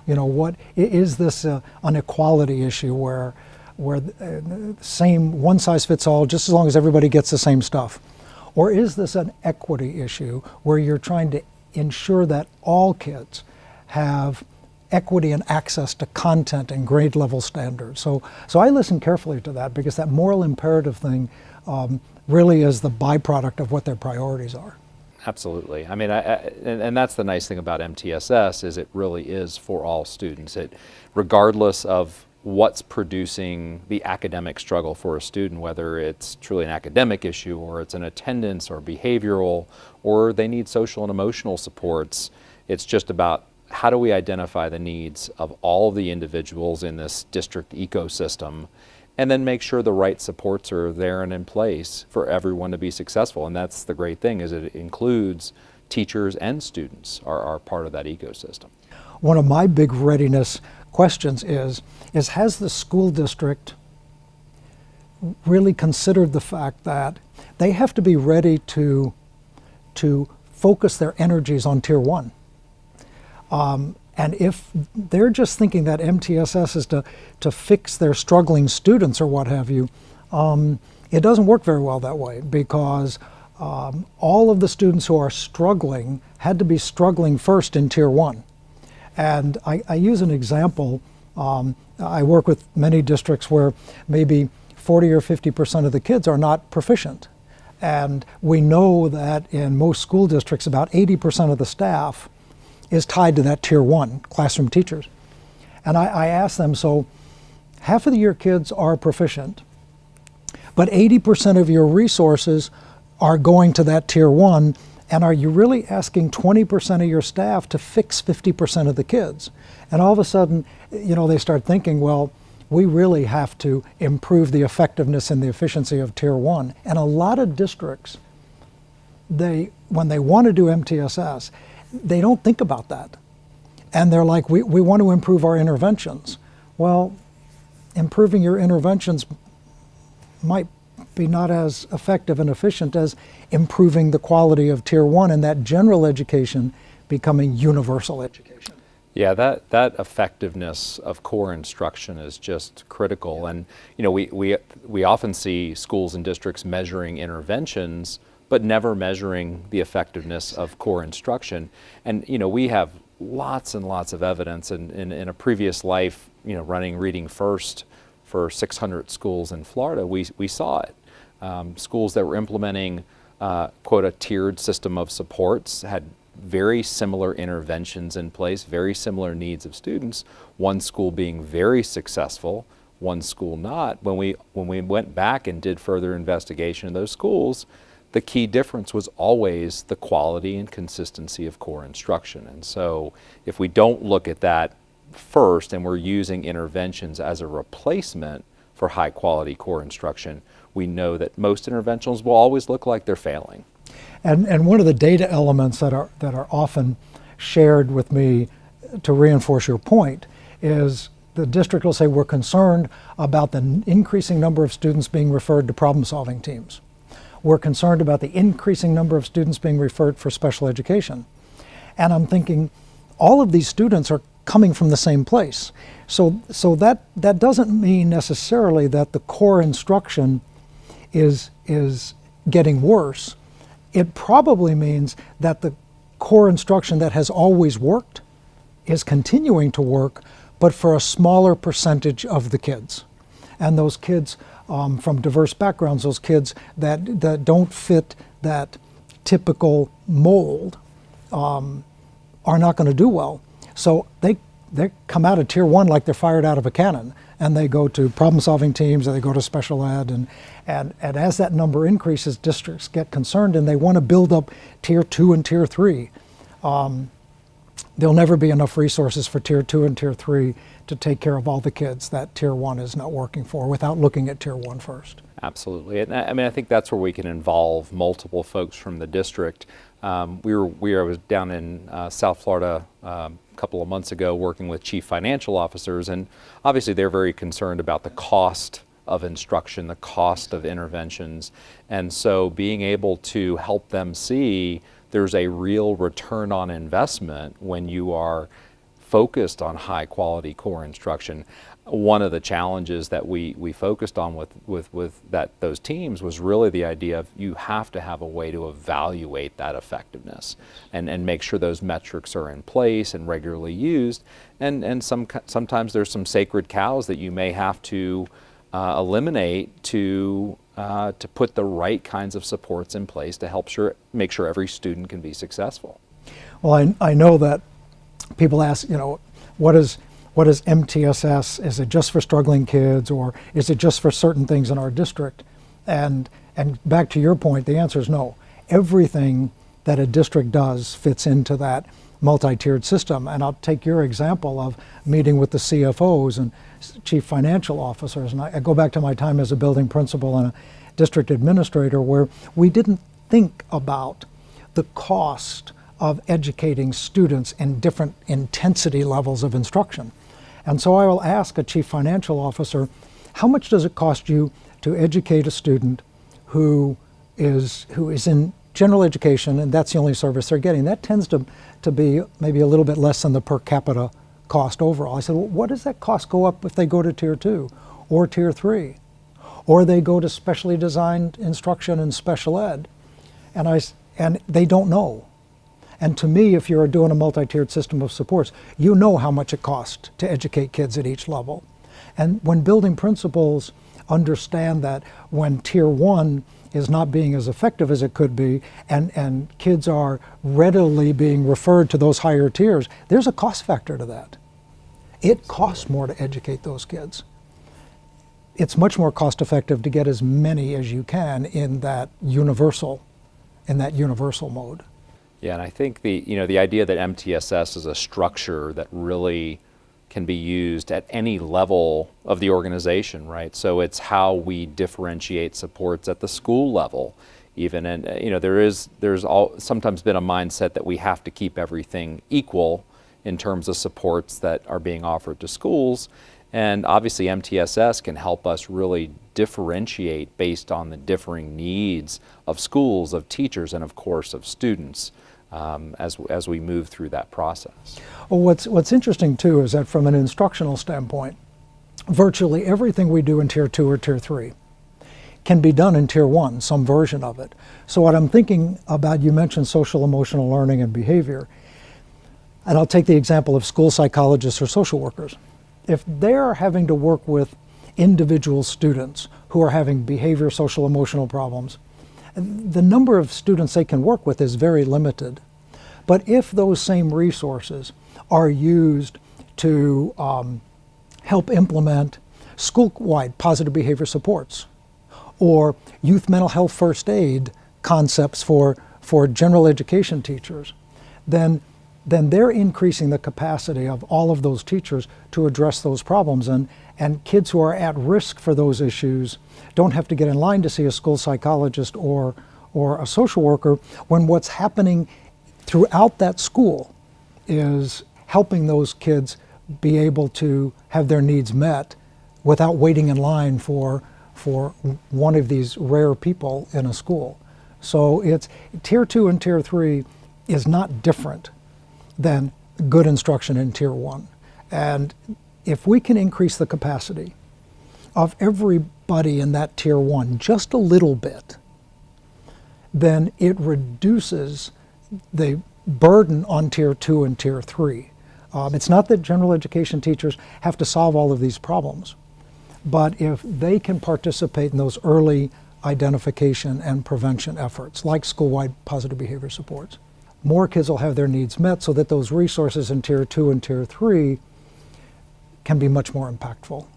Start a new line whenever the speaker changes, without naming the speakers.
What is this an equality issue where same one size fits all just as long as everybody gets the same stuff? Or is this an equity issue where you're trying to ensure that all kids have equity and access to content and grade level standards? So I listen carefully to that, because that moral imperative thing really is the byproduct of what their priorities are.
Absolutely. I mean, and that's the nice thing about MTSS, is it really is for all students. Regardless of what's producing the academic struggle for a student, whether it's truly an academic issue or it's an attendance or behavioral, or they need social and emotional supports, it's just about how do we identify the needs of all of the individuals in this district ecosystem, and then make sure the right supports are there and in place for everyone to be successful. And that's the great thing, is it includes teachers and students are part of that ecosystem.
One of my big readiness questions is has the school district really considered the fact that they have to be ready to focus their energies on Tier 1? And if they're just thinking that MTSS is to fix their struggling students or what have you, it doesn't work very well that way, because all of the students who are struggling had to be struggling first in Tier 1. And I use an example. I work with many districts where maybe 40 or 50% of the kids are not proficient. And we know that in most school districts, about 80% of the staff is tied to that Tier 1, classroom teachers. And I ask them, so half of your kids are proficient, but 80% of your resources are going to that Tier 1, and are you really asking 20% of your staff to fix 50% of the kids? And all of a sudden, they start thinking, well, we really have to improve the effectiveness and the efficiency of Tier 1. And a lot of districts, when they want to do MTSS, they don't think about that. And they're like, we want to improve our interventions. Well, improving your interventions might be not as effective and efficient as improving the quality of Tier 1 and that general education becoming universal education.
Yeah, that effectiveness of core instruction is just critical. And we often see schools and districts measuring interventions, but never measuring the effectiveness of core instruction. And we have lots and lots of evidence. And in a previous life, running Reading First for 600 schools in Florida, we saw it. Schools that were implementing, quote, a tiered system of supports had very similar interventions in place, very similar needs of students, one school being very successful, one school not. When we went back and did further investigation in those schools, the key difference was always the quality and consistency of core instruction. And so if we don't look at that first and we're using interventions as a replacement for high quality core instruction, we know that most interventions will always look like they're failing.
And one of the data elements that are often shared with me to reinforce your point is the district will say, we're concerned about the increasing number of students being referred to problem-solving teams. We're concerned about the increasing number of students being referred for special education. And I'm thinking, all of these students are coming from the same place. So that doesn't mean necessarily that the core instruction is getting worse. It probably means that the core instruction that has always worked is continuing to work, but for a smaller percentage of the kids. And those kids from diverse backgrounds, those kids that don't fit that typical mold are not going to do well. So they come out of Tier 1 like they're fired out of a cannon, and they go to problem-solving teams, or they go to special ed, and as that number increases, districts get concerned and they want to build up Tier 2 and Tier 3. There'll never be enough resources for Tier 2 and Tier 3 to take care of all the kids that Tier 1 is not working for without looking at Tier 1 first.
Absolutely. And I think that's where we can involve multiple folks from the district. I was down in South Florida a couple of months ago working with chief financial officers, and obviously they're very concerned about the cost of instruction, the cost of interventions. And so being able to help them see there's a real return on investment when you are focused on high quality core instruction. One of the challenges that we focused on with those teams was really the idea of you have to have a way to evaluate that effectiveness and make sure those metrics are in place and regularly used. And sometimes there's some sacred cows that you may have to eliminate to put the right kinds of supports in place to make sure every student can be successful.
Well, I know that people ask, what is MTSS? Is it just for struggling kids, or is it just for certain things in our district? And back to your point, the answer is no. Everything that a district does fits into that multi-tiered system. And I'll take your example of meeting with the CFOs and chief financial officers. And I go back to my time as a building principal and a district administrator, where we didn't think about the cost of educating students in different intensity levels of instruction. And so I will ask a chief financial officer, how much does it cost you to educate a student who is in general education and that's the only service they're getting? That tends to be maybe a little bit less than the per capita cost overall. I said, well, what does that cost go up if they go to tier 2 or tier 3? Or they go to specially designed instruction and special ed? And they don't know. And to me, if you're doing a multi-tiered system of supports, you know how much it costs to educate kids at each level. And when building principals understand that when tier 1 is not being as effective as it could be, and kids are readily being referred to those higher tiers, there's a cost factor to that. It costs more to educate those kids. It's much more cost effective to get as many as you can in that universal mode.
Yeah, and I think the idea that MTSS is a structure that really can be used at any level of the organization, right? So it's how we differentiate supports at the school level, even. And there's sometimes been a mindset that we have to keep everything equal in terms of supports that are being offered to schools. And obviously MTSS can help us really differentiate based on the differing needs of schools, of teachers, and of course of students as we move through that process.
Well, what's interesting too is that from an instructional standpoint, virtually everything we do in tier 2 or tier 3 can be done in tier 1, some version of it. So what I'm thinking about, you mentioned social emotional learning and behavior, and I'll take the example of school psychologists or social workers. If they're having to work with individual students who are having behavior, social, emotional problems, the number of students they can work with is very limited. But if those same resources are used to help implement school-wide positive behavior supports or youth mental health first aid concepts for general education teachers, then they're increasing the capacity of all of those teachers to address those problems. And kids who are at risk for those issues don't have to get in line to see a school psychologist or a social worker, when what's happening throughout that school is helping those kids be able to have their needs met without waiting in line for one of these rare people in a school. So it's tier 2 and tier 3 is not different than good instruction in tier 1. And if we can increase the capacity of everybody in that tier 1 just a little bit, then it reduces the burden on tier 2 and tier 3. It's not that general education teachers have to solve all of these problems, but if they can participate in those early identification and prevention efforts, like school-wide positive behavior supports, more kids will have their needs met, so that those resources in tier 2 and tier 3 can be much more impactful.